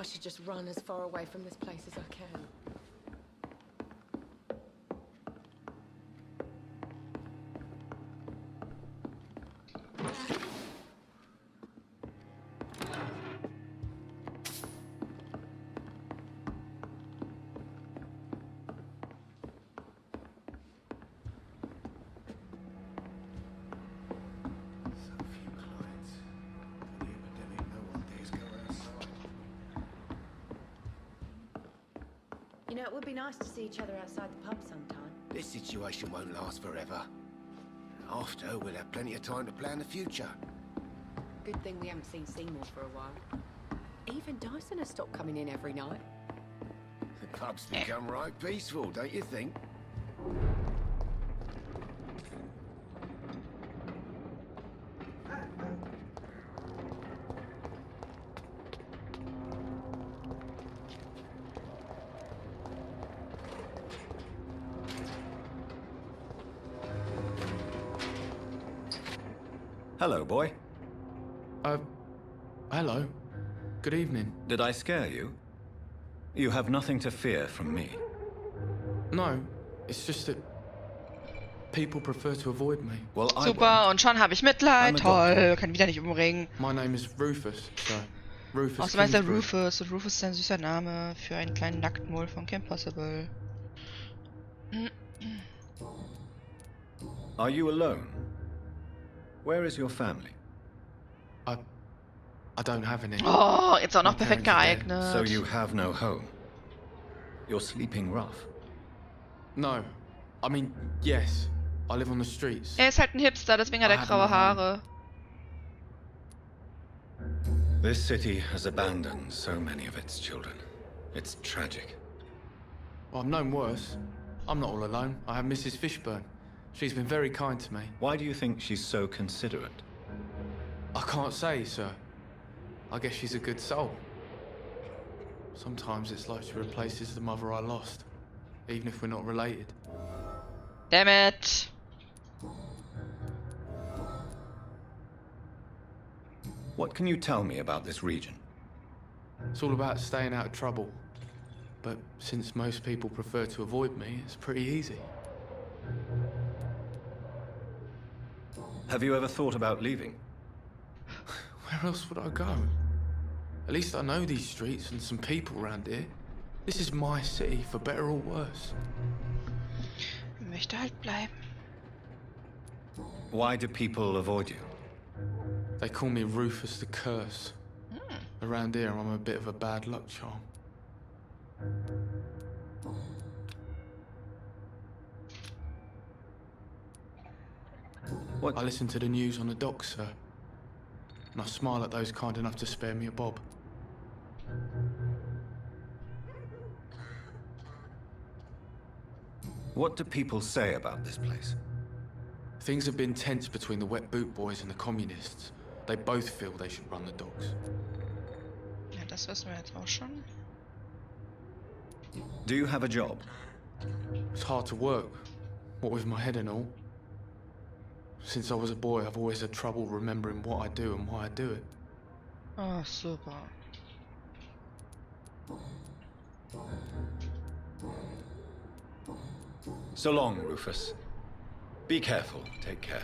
I should just run as far away from this place as I can. You know, it would be nice to see each other outside the pub sometime. This situation won't last forever. After, we'll have plenty of time to plan the future. Good thing we haven't seen Seymour for a while. Even Dyson has stopped coming in every night. The pub's become right peaceful, don't you think? Hello, boy. Hello. Good evening. Did I scare you? You have nothing to fear from me. No, it's just that people prefer to avoid me. Well, I Super, won't. und schon habe ich Mitleid. I'm a Toll, doctor. kann wieder nicht umringen. My name is Rufus, so Rufus Außerdem heißt er Kingsbury. Rufus und Rufus ist ein süßer Name für einen kleinen Nacktmull von Kim Possible. Are you alone? Where is your family? I don't have any. Oh, jetzt auch noch My perfekt parents are dead, geeignet. So you have no home. You're sleeping rough. No. I mean, yes. I live on the streets. Er ist halt ein Hipster, deswegen hat er I have graue no home. Haare. This city has abandoned so many of its children. It's tragic. Well, I've known worse. I'm not all alone. I have Mrs. Fishburne. She's been very kind to me. Why do you think she's so considerate? I can't say, sir. I guess she's a good soul. Sometimes it's like she replaces the mother I lost, even if we're not related. Damn it. What can you tell me about this region? It's all about staying out of trouble. But since most people prefer to avoid me, it's pretty easy. Have you ever thought about leaving? Where else would I go? At least I know these streets and some people around here. This is my city, for better or worse. Ich möchte halt bleiben. Why do people avoid you? They call me Rufus the Curse. Around here, I'm a bit of a bad luck charm. What? I listen to the news on the dock, sir. And I smile at those kind enough to spare me a bob. What do people say about this place? Things have been tense between the wet boot boys and the communists. They both feel they should run the docks. Ja, das wissen wir jetzt auch schon. Do you have a job? It's hard to work, what with my head and all. Since I was a boy, I've always had trouble remembering what I do and why I do it. Oh, super. So long, Rufus. Be careful. Take care.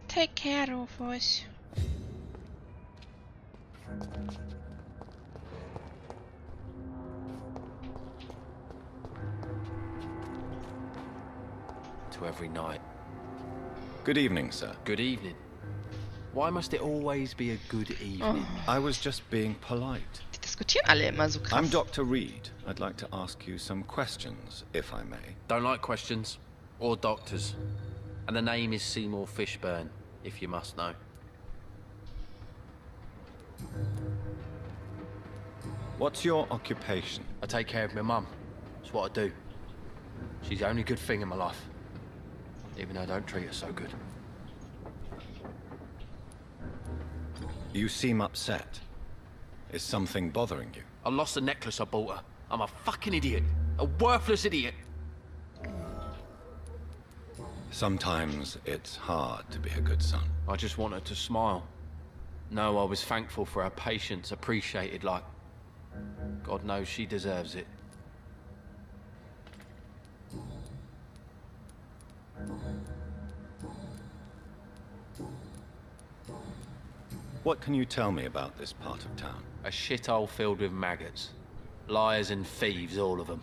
Take care, Rufus. To every night. Good evening, sir. Good evening. Why must it always be a good evening? I was just being polite. Die diskutieren alle immer so krass. I'm Dr. Reed. I'd like to ask you some questions, if I may. Don't like questions. Or doctors. And the name is Seymour Fishburne, if you must know. What's your occupation? I take care of my mum. It's what I do. She's the only good thing in my life. Even though I don't treat her so good. You seem upset. Is something bothering you? I lost the necklace I bought her. I'm a fucking idiot. A worthless idiot. Sometimes it's hard to be a good son. I just want her to smile. No, I was thankful for her patience, appreciated like... God knows she deserves it. What can you tell me about this part of town? A shithole filled with maggots. Liars and thieves, all of them.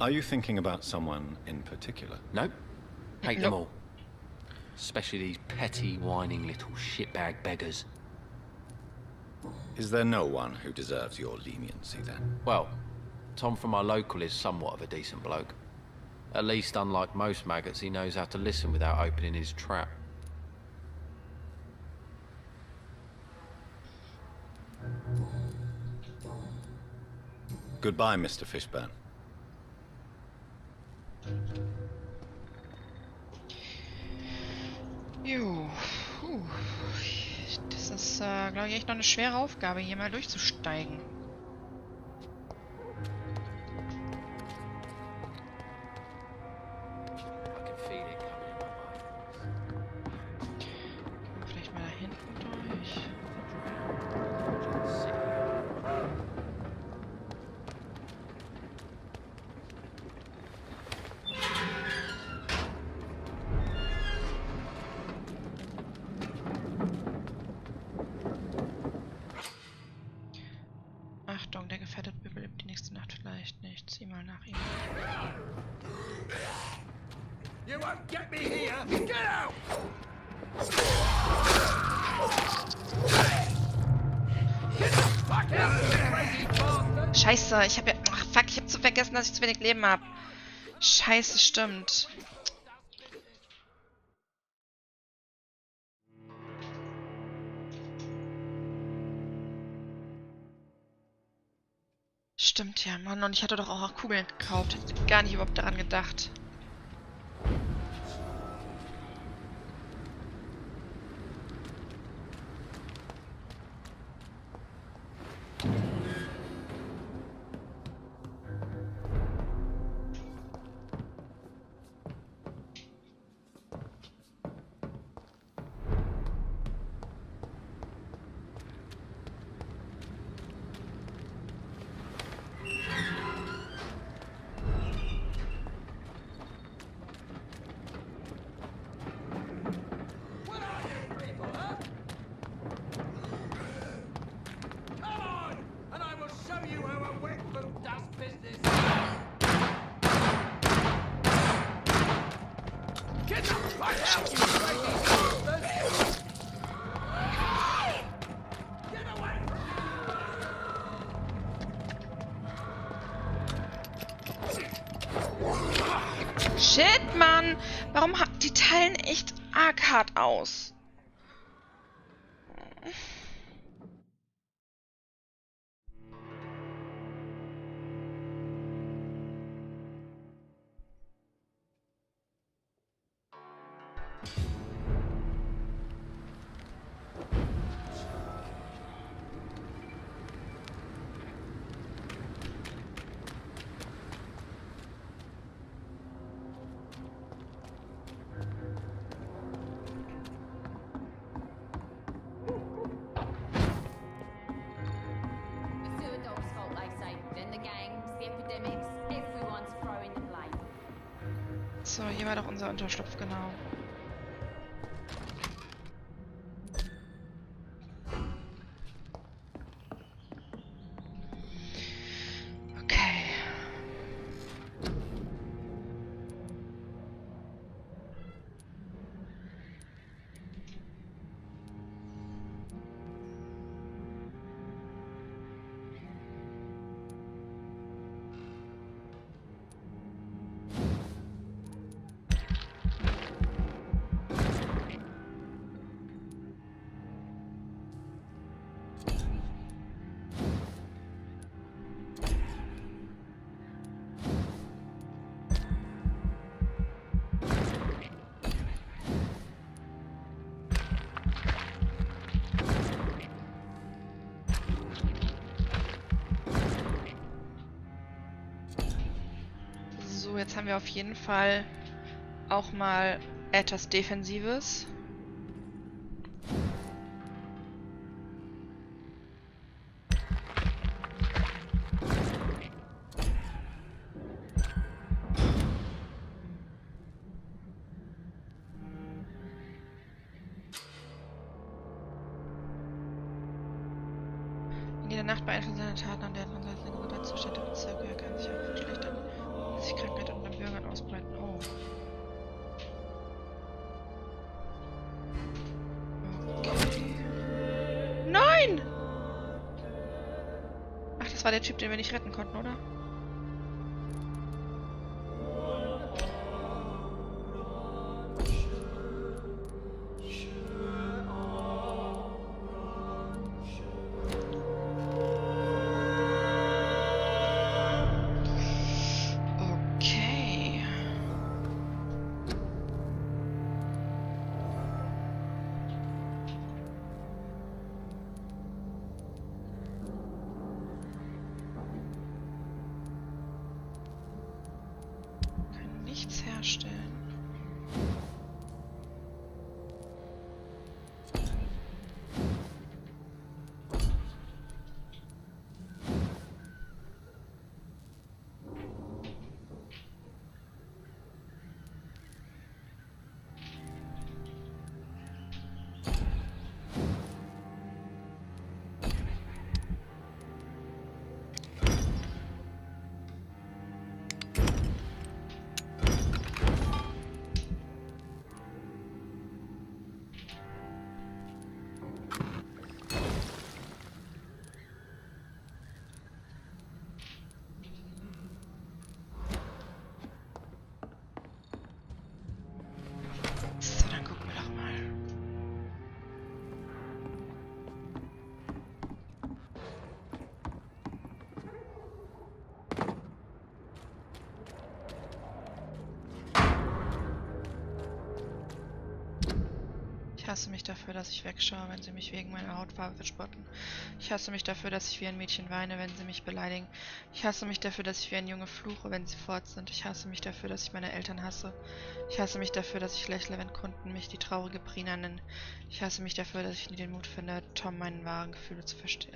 Are you thinking about someone in particular? Nope. Hate them all. Especially these petty, whining little shitbag beggars. Is there no one who deserves your leniency then? Well, Tom from our local is somewhat of a decent bloke. At least, unlike most maggots, he knows how to listen without opening his trap. Goodbye, Mr. Fishburne. Jo, puh. Das ist, glaube ich, echt noch eine schwere Aufgabe, hier mal durchzusteigen. Vielleicht mal da hinten durch. Achtung, der Gefährdete überlebt die nächste Nacht vielleicht nicht. Zieh mal nach ihm. You won't get me here! Get out! Get the fuck out, you crazy bastard! Scheiße, ich hab ja... Ach, fuck, ich hab zu vergessen, dass ich zu wenig Leben hab. Scheiße, stimmt. Stimmt ja, Mann. Und ich hatte doch auch Kugeln gekauft. Ich hab gar nicht überhaupt daran gedacht. Shit, Mann! Warum die teilen echt arg hart aus? So, hier war doch unser Unterschlupf, genau. Okay. So, jetzt haben wir auf jeden Fall auch mal etwas Defensives. der Nacht beeinflussen seine Taten und der Gesundheitszustand der Bezirke. Er kann sich auch verschlechtern, dass sich Krankheit unter den Bürgern ausbreiten. Oh. Okay. Nein! Ach, das war der Typ, den wir nicht retten konnten, oder? Nichts herstellen. So, dann gucken wir doch mal. Ich hasse mich dafür, dass ich wegschaue, wenn sie mich wegen meiner Hautfarbe verspotten. Ich hasse mich dafür, dass ich wie ein Mädchen weine, wenn sie mich beleidigen. Ich hasse mich dafür, dass ich wie ein Junge fluche, wenn sie fort sind. Ich hasse mich dafür, dass ich meine Eltern hasse. Ich hasse mich dafür, dass ich lächle, wenn Kunden mich die traurige Prina nennen. Ich hasse mich dafür, dass ich nie den Mut finde, Tom meine wahren Gefühle zu verstehen.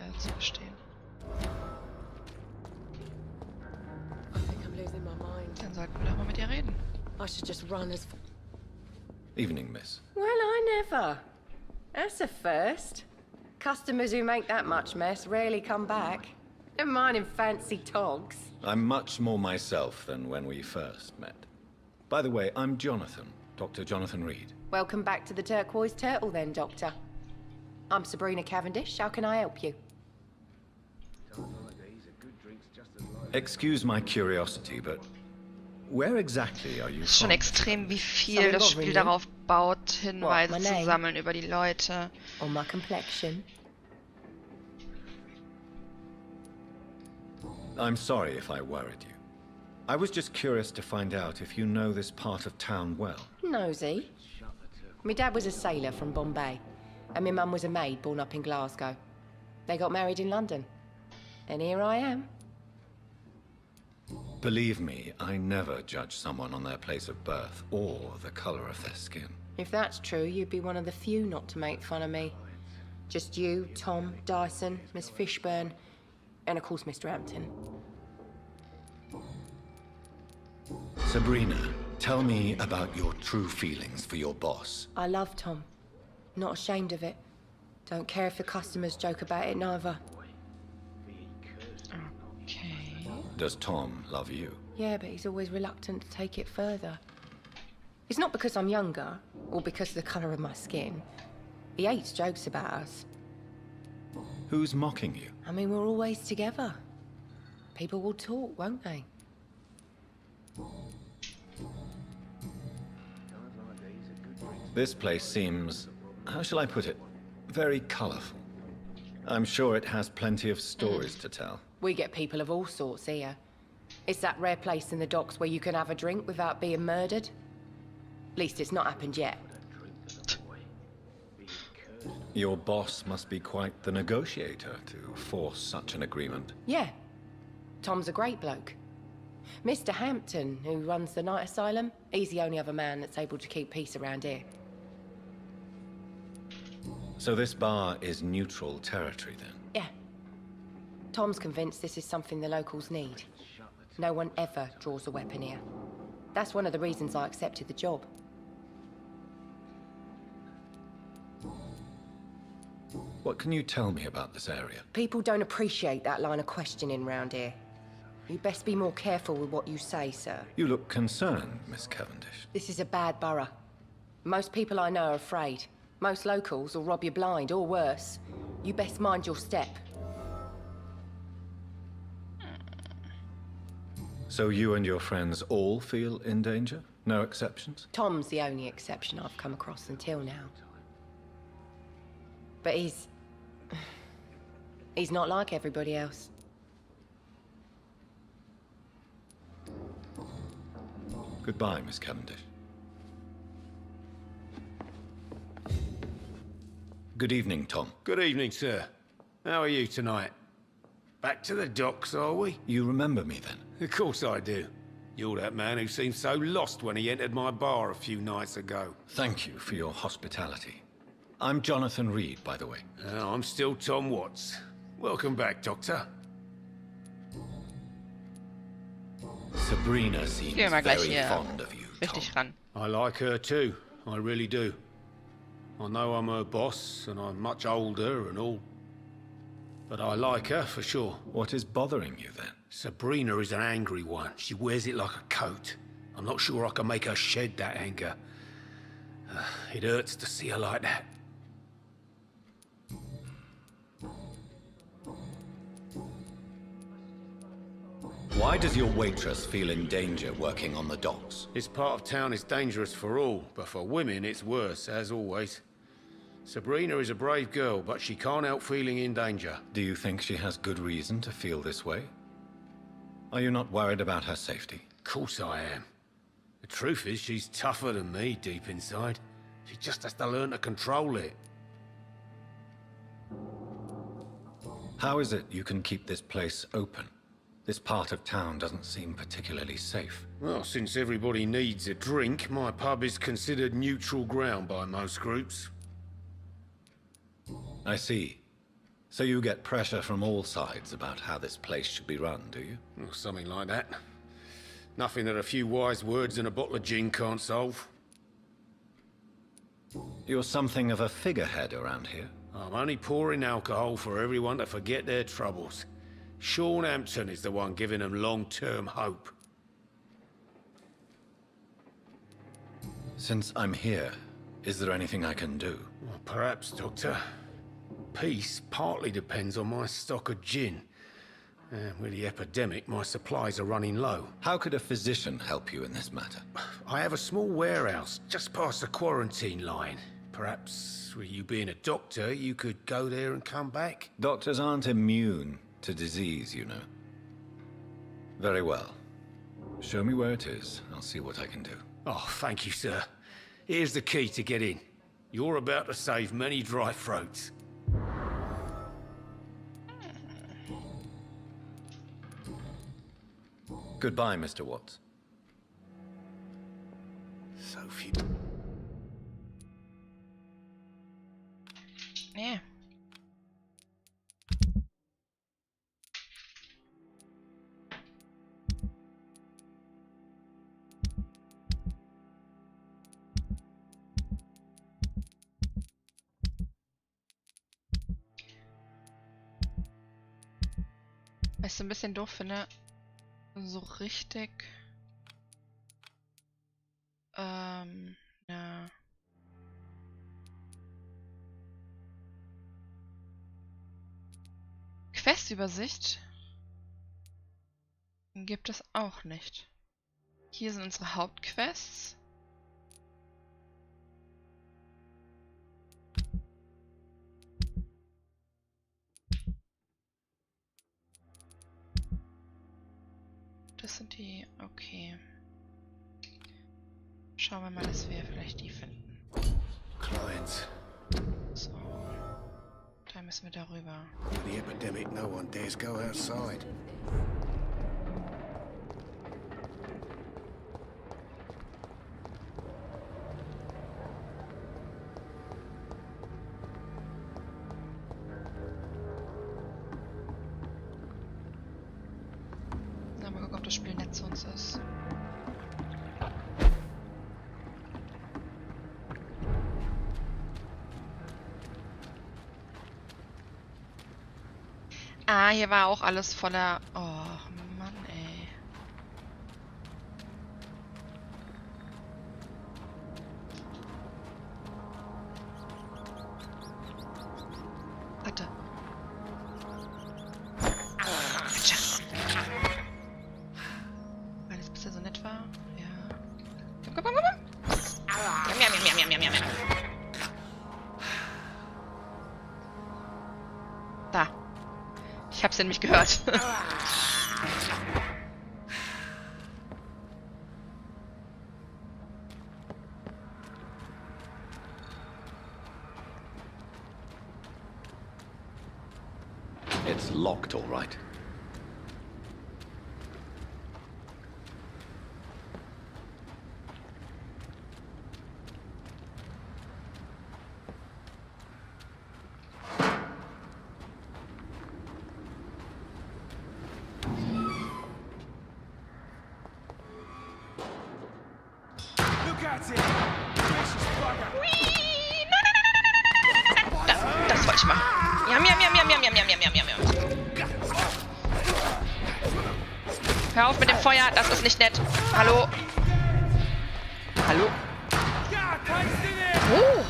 I think I'm losing my mind. Dann sollten wir doch mal mit ihr reden. I should just run as... Evening, miss. Well, I never. That's a first. Customers who make that much mess rarely come back. Never mind in fancy togs. I'm much more myself than when we first met. By the way, I'm Jonathan, Dr. Jonathan Reed. Welcome back to the Turquoise Turtle then, Doctor. I'm Sabrina Cavendish. How can I help you? Excuse my curiosity, but where exactly are you Es ist schon from? extrem, wie viel das Spiel darauf baut, Hinweise zu sammeln über die Leute. Or my complexion. I'm sorry if I worried you. I was just curious to find out if you know this part of town well. Nosy. My dad was a sailor from Bombay, and my mum was a maid born up in Glasgow. They got married in London. And here I am. Believe me, I never judge someone on their place of birth or the color of their skin. If that's true, you'd be one of the few not to make fun of me. Just you, Tom, Dyson, Miss Fishburne, and of course Mr. Hampton. Sabrina, tell me about your true feelings for your boss. I love Tom. Not ashamed of it. Don't care if the customers joke about it neither. Okay. Does Tom love you? Yeah, but he's always reluctant to take it further. It's not because I'm younger, or because of the colour of my skin. He hates jokes about us. Who's mocking you? I mean, we're always together. People will talk, won't they? This place seems, how shall I put it, very colourful. I'm sure it has plenty of stories to tell. We get people of all sorts here. It's that rare place in the docks where you can have a drink without being murdered. At least it's not happened yet. Your boss must be quite the negotiator to force such an agreement. Yeah. Tom's a great bloke. Mr. Hampton, who runs the night asylum, he's the only other man that's able to keep peace around here. So this bar is neutral territory then? Yeah. Tom's convinced this is something the locals need. No one ever draws a weapon here. That's one of the reasons I accepted the job. What can you tell me about this area? People don't appreciate that line of questioning round here. You best be more careful with what you say, sir. You look concerned, Miss Cavendish. This is a bad borough. Most people I know are afraid. Most locals will rob you blind, or worse. You best mind your step. So you and your friends all feel in danger? No exceptions? Tom's the only exception I've come across until now. But he's not like everybody else. Goodbye, Miss Cavendish. Good evening, Tom. Good evening, sir. How are you tonight? Back to the docks, are we? You remember me then? Of course I do. You're that man who seemed so lost when he entered my bar a few nights ago. Thank you for your hospitality. I'm Jonathan Reed, by the way. I'm still Tom Watts. Welcome back, Doctor. Sabrina seems Gehen wir gleich very hier fond of you, Tom. richtig ran. I like her too. I really do. I know I'm her boss, and I'm much older and all. But I like her, for sure. What is bothering you, then? Sabrina is an angry one. She wears it like a coat. I'm not sure I can make her shed that anger. It hurts to see her like that. Why does your waitress feel in danger working on the docks? This part of town is dangerous for all, but for women it's worse, as always. Sabrina is a brave girl, but she can't help feeling in danger. Do you think she has good reason to feel this way? Are you not worried about her safety? Of course I am. The truth is, she's tougher than me deep inside. She just has to learn to control it. How is it you can keep this place open? This part of town doesn't seem particularly safe. Well, since everybody needs a drink, my pub is considered neutral ground by most groups. I see. So you get pressure from all sides about how this place should be run, do you? Or something like that. Nothing that a few wise words and a bottle of gin can't solve. You're something of a figurehead around here. I'm only pouring alcohol for everyone to forget their troubles. Sean Hampton is the one giving them long-term hope. Since I'm here, is there anything I can do? Well, perhaps, Doctor. Peace partly depends on my stock of gin. With the epidemic, my supplies are running low. How could a physician help you in this matter? I have a small warehouse just past the quarantine line. Perhaps, with you being a doctor, you could go there and come back? Doctors aren't immune to disease, you know. Very well. Show me where it is. I'll see what I can do. Oh, thank you, sir. Here's the key to get in. You're about to save many dry throats. Goodbye, Mr. Watts. So few. Nee. Was ich so ein bisschen doof finde, so richtig, ja. Questübersicht gibt es auch nicht. Hier sind unsere Hauptquests. Das sind die... Okay. Schauen wir mal, dass wir vielleicht die finden. Clients. So. Da müssen wir darüber. With the epidemic, no one dares go outside. Na, mal gucken, ob das Spiel nett zu uns ist. Ah, hier war auch alles voller... Oh, Mann, ey. Warte. Weil das bisher so nett war. Ja. Komm, komm, komm, komm. Jam. Da. Ich hab's nämlich gehört. It's locked, all right. Das wollte ich machen. Jam. Hör auf mit dem Feuer, das ist nicht nett. Hallo? Hallo? Oh!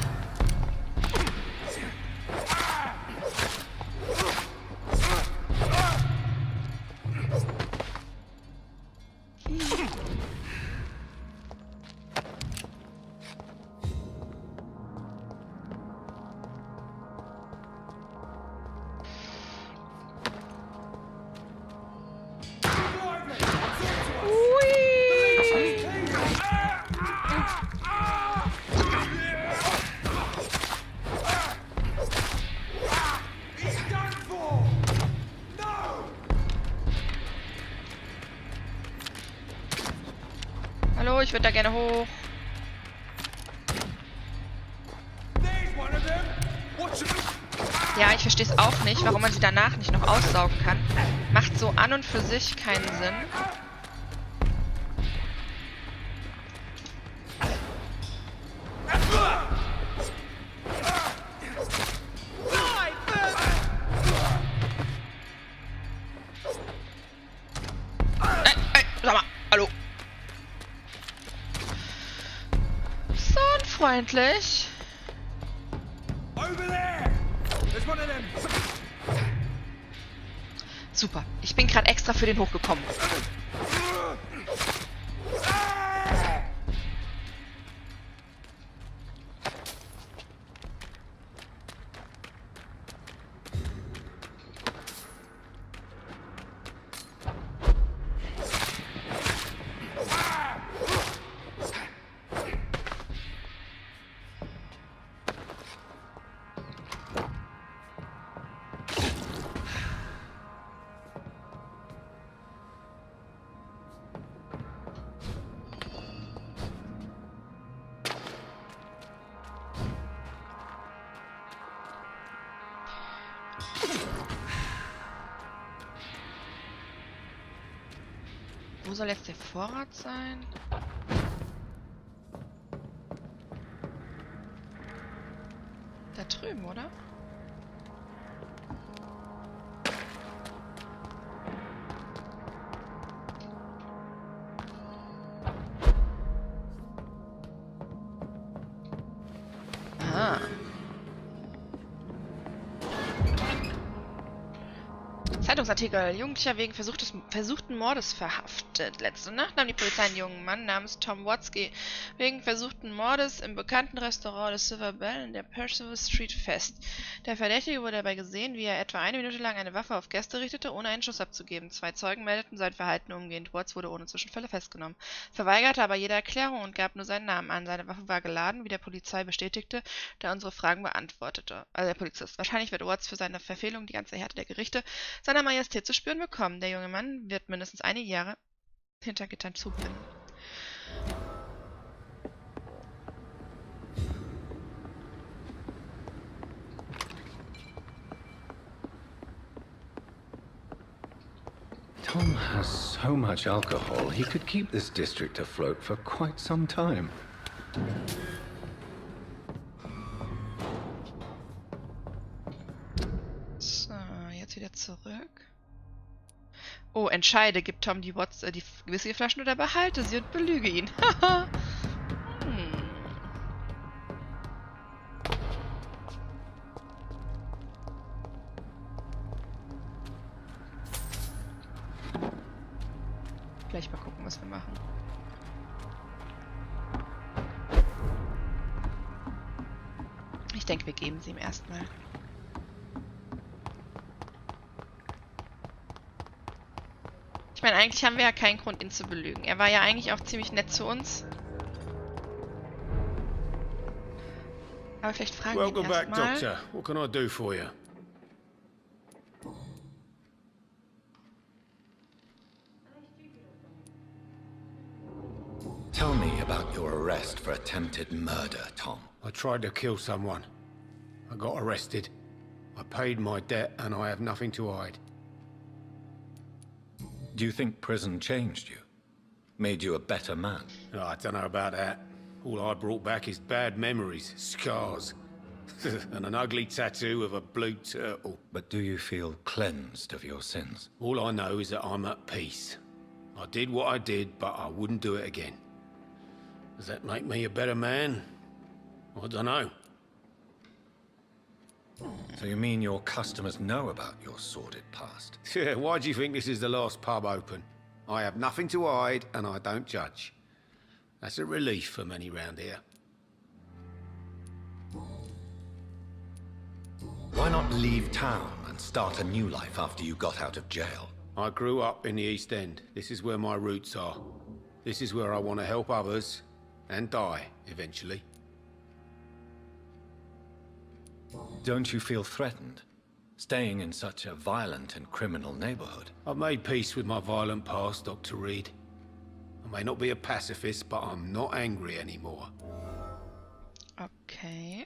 Hallo, ich würde da gerne hoch. Ja, ich verstehe es auch nicht, warum man sie danach nicht noch aussaugen kann. Macht so an und für sich keinen Sinn. Sag mal, hallo. So unfreundlich. Super, ich bin gerade extra für den hochgekommen. Wo soll jetzt der Vorrat sein? Da drüben, oder? Ah. Zeitungsartikel. Jugendlicher wegen versuchten Mordes verhaftet. Letzte Nacht nahm die Polizei einen jungen Mann namens Tom Watzke wegen versuchten Mordes im bekannten Restaurant des Silver Bell in der Percival Street fest. Der Verdächtige wurde dabei gesehen, wie er etwa 1 Minute lang eine Waffe auf Gäste richtete, ohne einen Schuss abzugeben. 2 Zeugen meldeten sein Verhalten umgehend. Watts wurde ohne Zwischenfälle festgenommen, verweigerte aber jede Erklärung und gab nur seinen Namen an. Seine Waffe war geladen, wie der Polizei bestätigte, da unsere Fragen beantwortete. Also der Polizist. Wahrscheinlich wird Watts für seine Verfehlung die ganze Härte der Gerichte seiner Majestät zu spüren bekommen. Der junge Mann wird mindestens einige Jahre hinter Gittern zubringen. Tom has so much alcohol, he could keep this district afloat for quite some time. So, jetzt wieder zurück. Oh, entscheide, gib Tom die Whiskyflaschen oder behalte sie und belüge ihn. Haha. Gleich mal gucken, was wir machen. Ich denke, wir geben sie ihm erstmal. Ich meine, eigentlich haben wir ja keinen Grund, ihn zu belügen. Er war ja eigentlich auch ziemlich nett zu uns. Aber vielleicht fragen wir ihn Welcome back, erstmal. Doctor. What can I do for you? Tell me about your arrest for attempted murder, Tom. I tried to kill someone. I got arrested. I paid my debt and I have nothing to hide. Do you think prison changed you? Made you a better man? Oh, I don't know about that. All I brought back is bad memories, scars, and an ugly tattoo of a blue turtle. But do you feel cleansed of your sins? All I know is that I'm at peace. I did what I did, but I wouldn't do it again. Does that make me a better man? I don't know. So you mean your customers know about your sordid past? Yeah, why do you think this is the last pub open? I have nothing to hide and I don't judge. That's a relief for many round here. Why not leave town and start a new life after you got out of jail? I grew up in the East End. This is where my roots are. This is where I want to help others and die eventually. Don't you feel threatened, staying in such a violent and criminal neighborhood? I've made peace with my violent past, Dr. Reed. I may not be a pacifist, but I'm not angry anymore. Okay.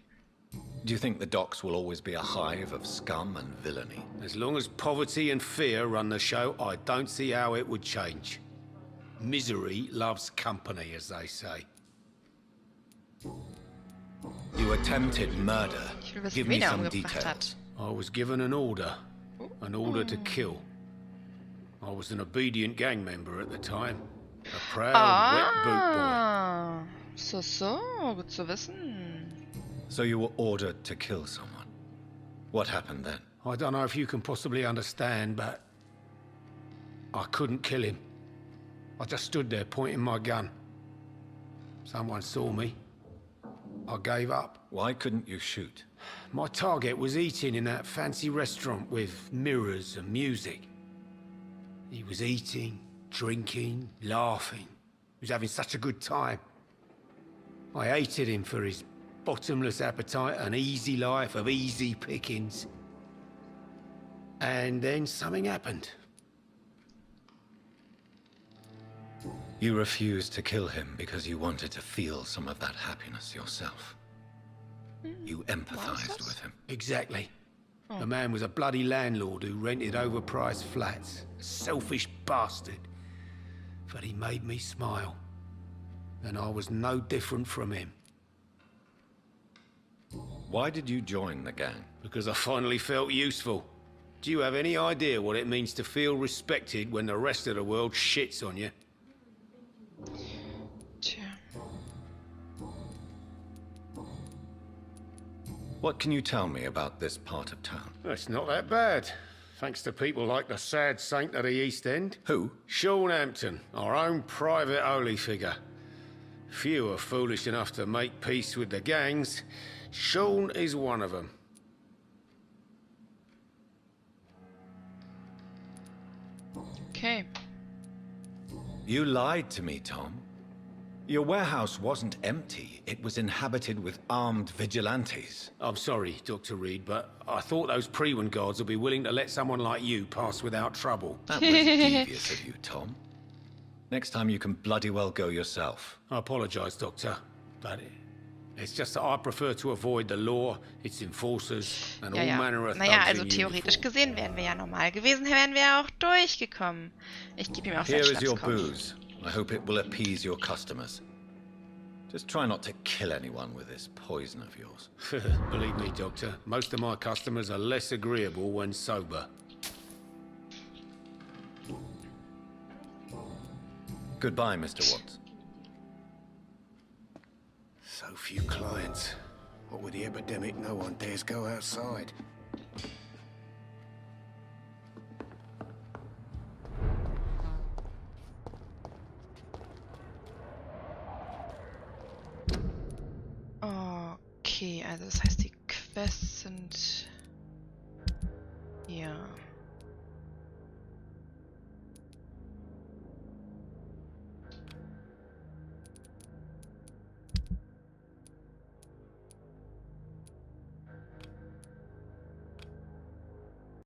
Do you think the docks will always be a hive of scum and villainy? As long as poverty and fear run the show, I don't see how it would change. Misery loves company, as they say. You attempted murder. Ich will wissen, Give me wen er some umgebracht hat. details. I was given an order to kill. I was an obedient gang member at the time. A proud, wet boot boy. So, gut zu wissen. So you were ordered to kill someone. What happened then? I don't know if you can possibly understand, but I couldn't kill him. I just stood there pointing my gun. Someone saw me. I gave up. Why couldn't you shoot? My target was eating in that fancy restaurant with mirrors and music. He was eating, drinking, laughing. He was having such a good time. I hated him for his bottomless appetite and easy life of easy pickings. And then something happened. You refused to kill him because you wanted to feel some of that happiness yourself. You empathized with him. Exactly. The man was a bloody landlord who rented overpriced flats. A selfish bastard. But he made me smile. And I was no different from him. Why did you join the gang? Because I finally felt useful. Do you have any idea what it means to feel respected when the rest of the world shits on you? Tja. What can you tell me about this part of town? It's not that bad. Thanks to people like the sad saint of the East End. Who? Sean Hampton, our own private holy figure. Few are foolish enough to make peace with the gangs. Sean is one of them. Okay. You lied to me, Tom. Your warehouse wasn't empty. It was inhabited with armed vigilantes. I'm sorry, Dr. Reed, but I thought those Prewen guards would be willing to let someone like you pass without trouble. That was devious of you, Tom. Next time you can bloody well go yourself. I apologize, Doctor, but it's just that I prefer to avoid the law, its enforcers, and all manner of thugs Naja, also in theoretisch uniform. gesehen wären wir ja normal gewesen, wären wir auch durchgekommen. Ich gebe ihm auch Here seinen is your Schnappskopf. booze. I hope it will appease your customers. Just try not to kill anyone with this poison of yours. Believe me, Doctor, most of my customers are less agreeable when sober. Goodbye, Mr. Watts. So few clients. What with the epidemic, no one dares go outside. Okay, also das heißt, die Quests sind... Ja.